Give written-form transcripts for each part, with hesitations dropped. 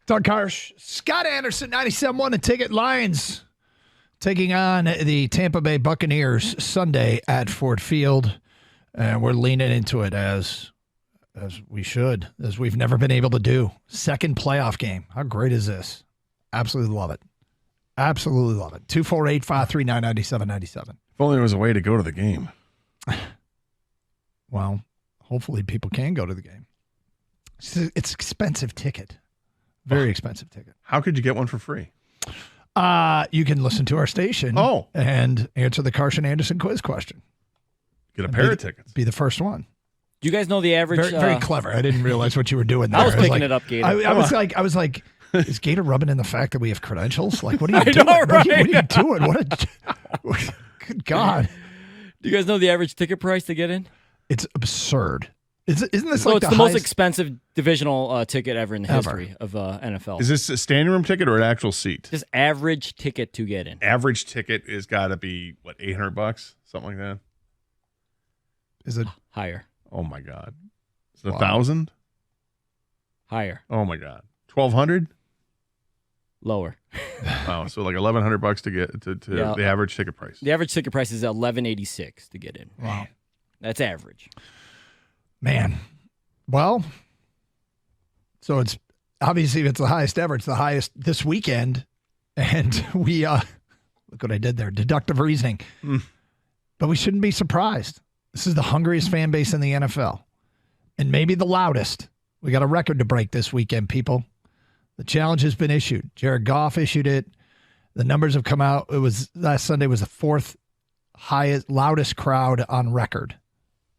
Doug Karsh, Scott Anderson, 97.1 and Ticket. Lions taking on the Tampa Bay Buccaneers Sunday at Ford Field. And we're leaning into it as we should, as we've never been able to do. Second playoff game. How great is this? Absolutely love it. Absolutely love it. 248-539-9797. If only there was a way to go to the game. Well, hopefully people can go to the game. It's an expensive ticket. Very expensive ticket. How could you get one for free? You can listen to our station and answer the Carson Anderson quiz question. Get a pair of tickets. Be the first one. Do you guys know the average? Very, very clever. I didn't realize what you were doing there. I was picking it up, Gator. I was like, is Gator rubbing in the fact that we have credentials? Like, what are you doing? Know, right? What are you doing? Good God. Do you guys know the average ticket price to get in? It's absurd. Isn't this so like it's the most expensive divisional ticket ever in the history of NFL. Is this a standing room ticket or an actual seat? Just average ticket to get in. Average ticket is got to be, what, $800? Something like that? Is it higher? Oh, my God. Is it 1,000? Higher. Oh, my God. 1,200? Lower. Wow, so like $1,100 to get to the average ticket price. The average ticket price is $11.86 to get in. Wow. That's average. Man. Well, so it's obviously if it's the highest ever, it's the highest this weekend. And we, look what I did there, deductive reasoning. But we shouldn't be surprised. This is the hungriest fan base in the NFL. And maybe the loudest. We got a record to break this weekend, people. The challenge has been issued. Jared Goff issued it. The numbers have come out. It was last Sunday was the fourth highest, loudest crowd on record.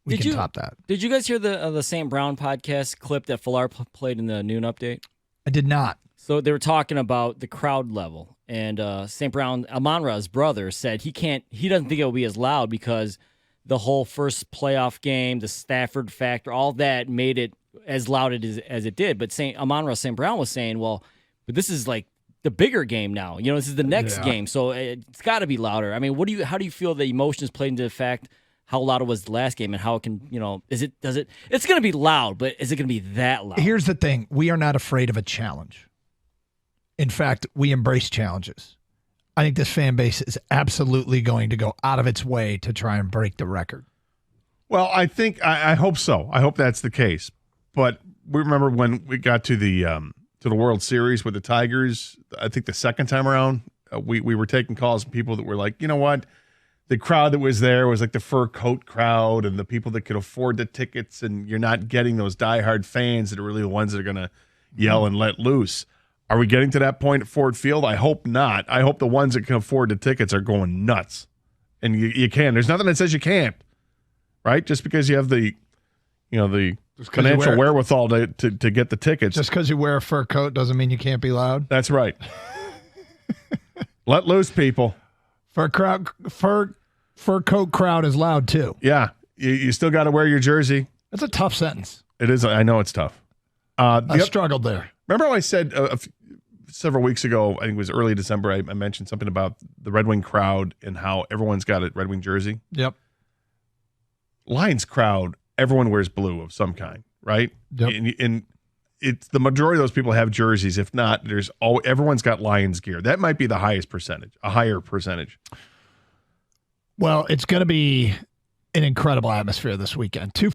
We can top that. Did you guys hear the St. Brown podcast clip that Falar played in the noon update? I did not. So they were talking about the crowd level, and St. Brown, Amon-Ra's brother, said he doesn't think it will be as loud because the whole first playoff game, the Stafford factor, all that made it as loud as it did. But Amon-Ra St. Brown was saying, well, but this is like the bigger game now. You know, this is the next game, so it's got to be louder. I mean, how do you feel the emotions played into the fact how loud it was the last game and how it can, it's going to be loud, but is it going to be that loud? Here's the thing. We are not afraid of a challenge. In fact, we embrace challenges. I think this fan base is absolutely going to go out of its way to try and break the record. Well, I hope so. I hope that's the case. But we remember when we got to the World Series with the Tigers, I think the second time around, we were taking calls from people that were like, you know what? The crowd that was there was like the fur coat crowd and the people that could afford the tickets, and you're not getting those diehard fans that are really the ones that are going to yell and let loose. Are we getting to that point at Ford Field? I hope not. I hope the ones that can afford the tickets are going nuts. And you can. There's nothing that says you can't, right? Just because you have the financial wherewithal to get the tickets. Just because you wear a fur coat doesn't mean you can't be loud. That's right. Let loose, people. Fur coat crowd is loud too. Yeah, you still got to wear your jersey. That's a tough sentence. It is. I know it's tough. I struggled there. Remember how I said several weeks ago, I think it was early December, I mentioned something about the Red Wing crowd and how everyone's got a Red Wing jersey? Yep. Lions crowd, everyone wears blue of some kind, right? Yep. And it's the majority of those people have jerseys. If not, everyone's got Lions gear. That might be the highest percentage, a higher percentage. Well, it's going to be an incredible atmosphere this weekend.